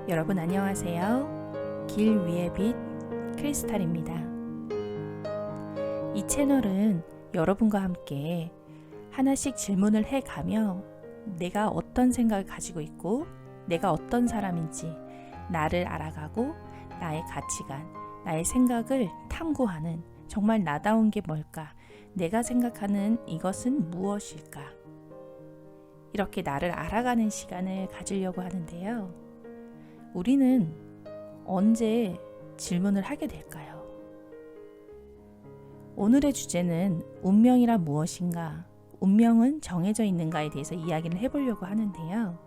여러분 안녕하세요. 길 위의 빛 크리스탈입니다. 이 채널은 여러분과 함께 하나씩 질문을 해가며 내가 어떤 생각을 가지고 있고 내가 어떤 사람인지 나를 알아가고 나의 가치관, 나의 생각을 탐구하는 정말 나다운 게 뭘까? 내가 생각하는 이것은 무엇일까? 이렇게 나를 알아가는 시간을 가지려고 하는데요. 우리는 언제 질문을 하게 될까요? 오늘의 주제는 운명이란 무엇인가? 운명은 정해져 있는가에 대해서 이야기를 해보려고 하는데요.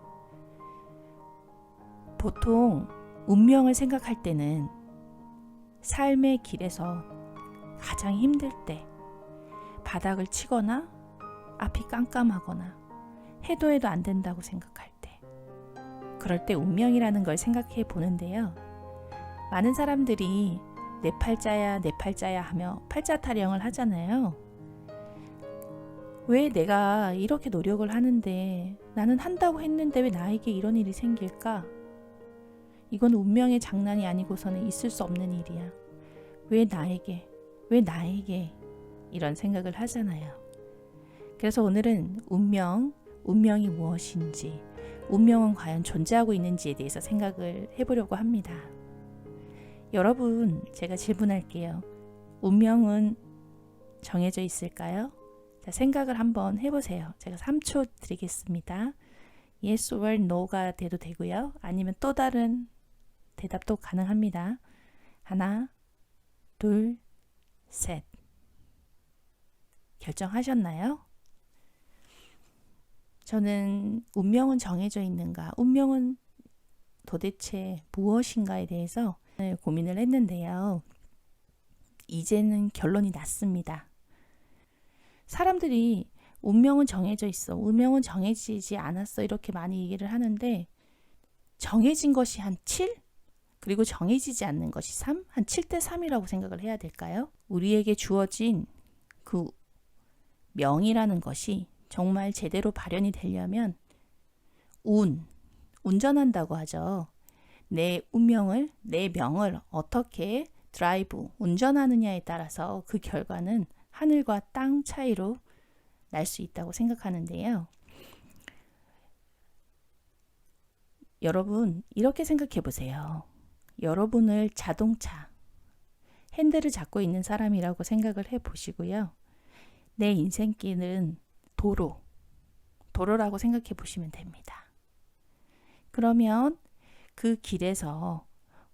보통 운명을 생각할 때는 삶의 길에서 가장 힘들 때, 바닥을 치거나 앞이 깜깜하거나 해도 안 된다고 생각할 때, 그럴 때 운명이라는 걸 생각해 보는데요. 많은 사람들이 내 팔자야 하며 팔자 타령을 하잖아요. 왜 내가 이렇게 노력을 하는데 나는 한다고 했는데 왜 나에게 이런 일이 생길까? 이건 운명의 장난이 아니고서는 있을 수 없는 일이야. 왜 나에게 이런 생각을 하잖아요. 그래서 오늘은 운명이 무엇인지, 운명은 과연 존재하고 있는지에 대해서 생각을 해보려고 합니다. 여러분, 제가 질문할게요. 운명은 정해져 있을까요? 자, 생각을 한번 해보세요. 제가 3초 드리겠습니다. Yes or No가 돼도 되고요. 아니면 또 다른 대답도 가능합니다. 하나, 둘, 셋. 결정하셨나요? 저는 운명은 정해져 있는가, 운명은 도대체 무엇인가에 대해서 고민을 했는데요. 이제는 결론이 났습니다. 사람들이 운명은 정해져 있어, 운명은 정해지지 않았어 이렇게 많이 얘기를 하는데 정해진 것이 한 7? 그리고 정해지지 않는 것이 3? 한 7대 3이라고 생각을 해야 될까요? 우리에게 주어진 그 명이라는 것이 정말 제대로 발현이 되려면 운전한다고 하죠. 내 운명을, 내 명을 어떻게 운전하느냐에 따라서 그 결과는 하늘과 땅 차이로 날 수 있다고 생각하는데요. 여러분, 이렇게 생각해 보세요. 여러분을 자동차, 핸들을 잡고 있는 사람이라고 생각을 해 보시고요. 내 인생길은 도로라고 생각해 보시면 됩니다. 그러면 그 길에서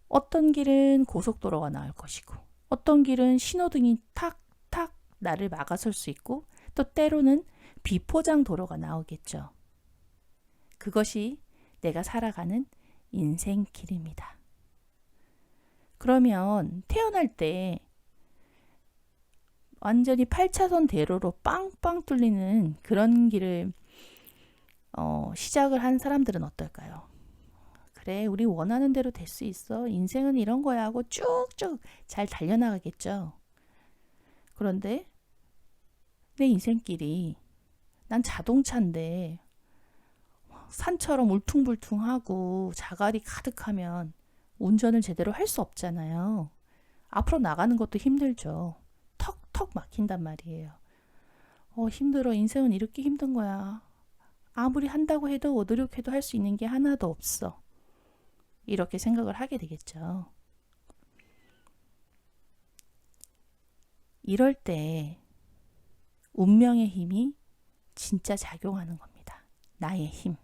어떤 길은 고속도로가 나올 것이고 어떤 길은 신호등이 탁탁 나를 막아설 수 있고 또 때로는 비포장 도로가 나오겠죠. 그것이 내가 살아가는 인생길입니다. 그러면 태어날 때 완전히 8차선 대로로 빵빵 뚫리는 그런 길을 시작을 한 사람들은 어떨까요? 그래, 우리 원하는 대로 될 수 있어. 인생은 이런 거야 하고 쭉쭉 잘 달려나가겠죠. 그런데 내 인생길이, 난 자동차인데 산처럼 울퉁불퉁하고 자갈이 가득하면 운전을 제대로 할 수 없잖아요. 앞으로 나가는 것도 힘들죠. 턱턱 막힌단 말이에요. 힘들어. 인생은 이렇게 힘든 거야. 아무리 한다고 해도 노력해도 할 수 있는 게 하나도 없어. 이렇게 생각을 하게 되겠죠. 이럴 때 운명의 힘이 진짜 작용하는 겁니다. 나의 힘,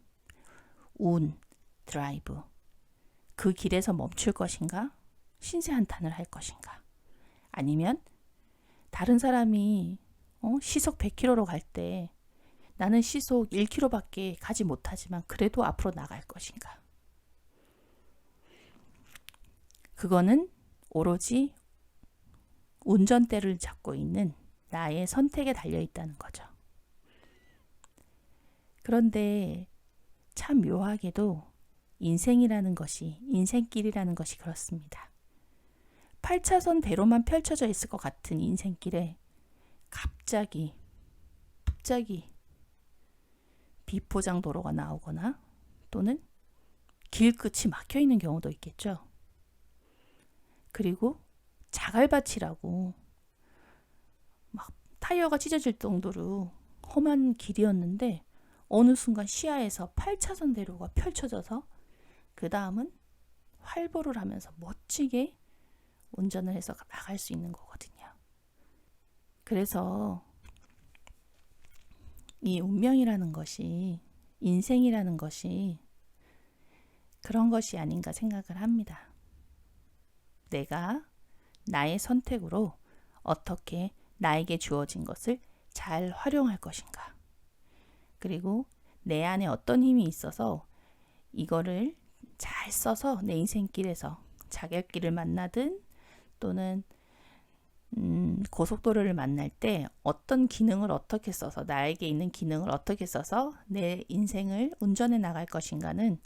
드라이브. 그 길에서 멈출 것인가? 신세 한탄을 할 것인가? 아니면 다른 사람이 시속 100km로 갈 때 나는 시속 1km밖에 가지 못하지만 그래도 앞으로 나갈 것인가? 그거는 오로지 운전대를 잡고 있는 나의 선택에 달려 있다는 거죠. 그런데 참 묘하게도 인생길이라는 것이 그렇습니다. 8차선 대로만 펼쳐져 있을 것 같은 인생길에 갑자기 비포장 도로가 나오거나 또는 길 끝이 막혀 있는 경우도 있겠죠. 그리고 자갈밭이라고 막 타이어가 찢어질 정도로 험한 길이었는데 어느 순간 시야에서 8차선 대로가 펼쳐져서 그 다음은 활보를 하면서 멋지게 운전을 해서 나갈 수 있는 거거든요. 그래서 이 운명이라는 것이, 인생이라는 것이 그런 것이 아닌가 생각을 합니다. 내가 나의 선택으로 어떻게 나에게 주어진 것을 잘 활용할 것인가. 그리고 내 안에 어떤 힘이 있어서 이거를 잘 써서 내 인생길에서 자객길을 만나든 또는 고속도로를 만날 때 어떤 기능을 어떻게 써서, 나에게 있는 기능을 어떻게 써서 내 인생을 운전해 나갈 것인가는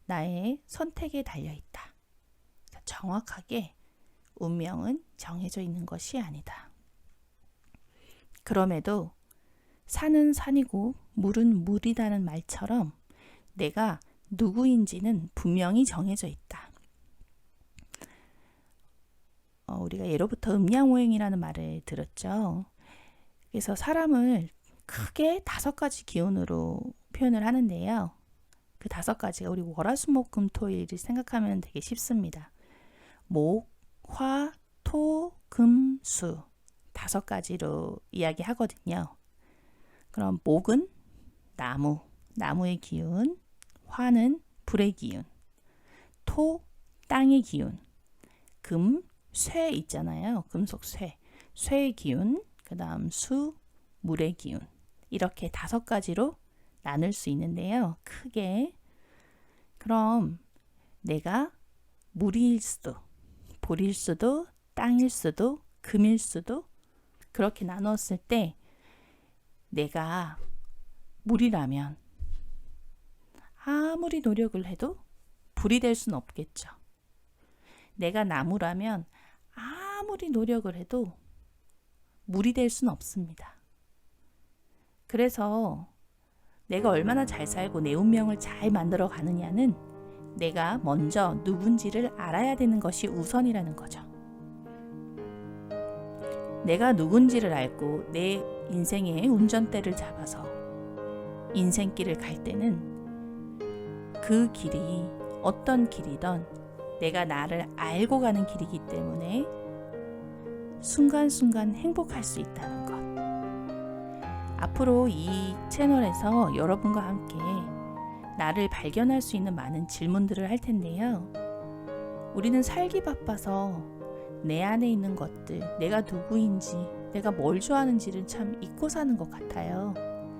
나의 선택에 달려있다. 정확하게 운명은 정해져 있는 것이 아니다. 그럼에도 산은 산이고 물은 물이라는 말처럼 내가 누구인지는 분명히 정해져 있다. 우리가 예로부터 음양오행이라는 말을 들었죠. 그래서 사람을 크게 5가지 기운으로 표현을 하는데요. 그 5가지가 우리 월화수목금토일을 생각하면 되게 쉽습니다. 목, 화, 토, 금, 수 5가지로 이야기하거든요. 그럼 목은 나무, 나무의 기운, 화는 불의 기운, 토, 땅의 기운, 금, 쇠 있잖아요. 금속 쇠, 쇠의 기운, 그 다음 수, 물의 기운. 이렇게 5가지로 나눌 수 있는데요. 크게. 그럼 내가 물일 수도, 불일 수도, 땅일 수도, 금일 수도 그렇게 나누었을 때 내가 물이라면 아무리 노력을 해도 불이 될 수는 없겠죠. 내가 나무라면 아무리 노력을 해도 물이 될 수는 없습니다. 그래서 내가 얼마나 잘 살고 내 운명을 잘 만들어 가느냐는 내가 먼저 누군지를 알아야 되는 것이 우선이라는 거죠. 내가 누군지를 알고 내 인생의 운전대를 잡아서 인생길을 갈 때는 그 길이 어떤 길이든 내가 나를 알고 가는 길이기 때문에 순간순간 행복할 수 있다는 것. 앞으로 이 채널에서 여러분과 함께 나를 발견할 수 있는 많은 질문들을 할 텐데요. 우리는 살기 바빠서 내 안에 있는 것들, 내가 누구인지, 내가 뭘 좋아하는지를 참 잊고 사는 것 같아요.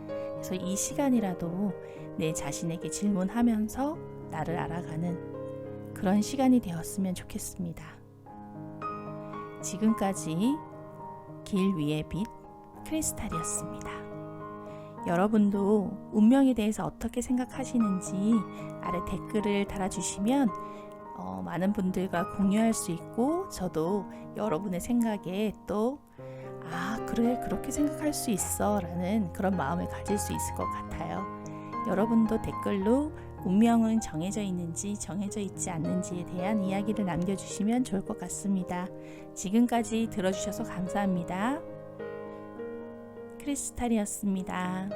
그래서 이 시간이라도 내 자신에게 질문하면서 나를 알아가는 그런 시간이 되었으면 좋겠습니다. 지금까지 길 위의 빛 크리스탈이었습니다. 여러분도 운명에 대해서 어떻게 생각하시는지 아래 댓글을 달아주시면 많은 분들과 공유할 수 있고 저도 여러분의 생각에 또 그래 그렇게 생각할 수 있어 라는 그런 마음을 가질 수 있을 것 같아요. 여러분도 댓글로 운명은 정해져 있는지 정해져 있지 않는지에 대한 이야기를 남겨주시면 좋을 것 같습니다. 지금까지 들어주셔서 감사합니다. 크리스탈이었습니다.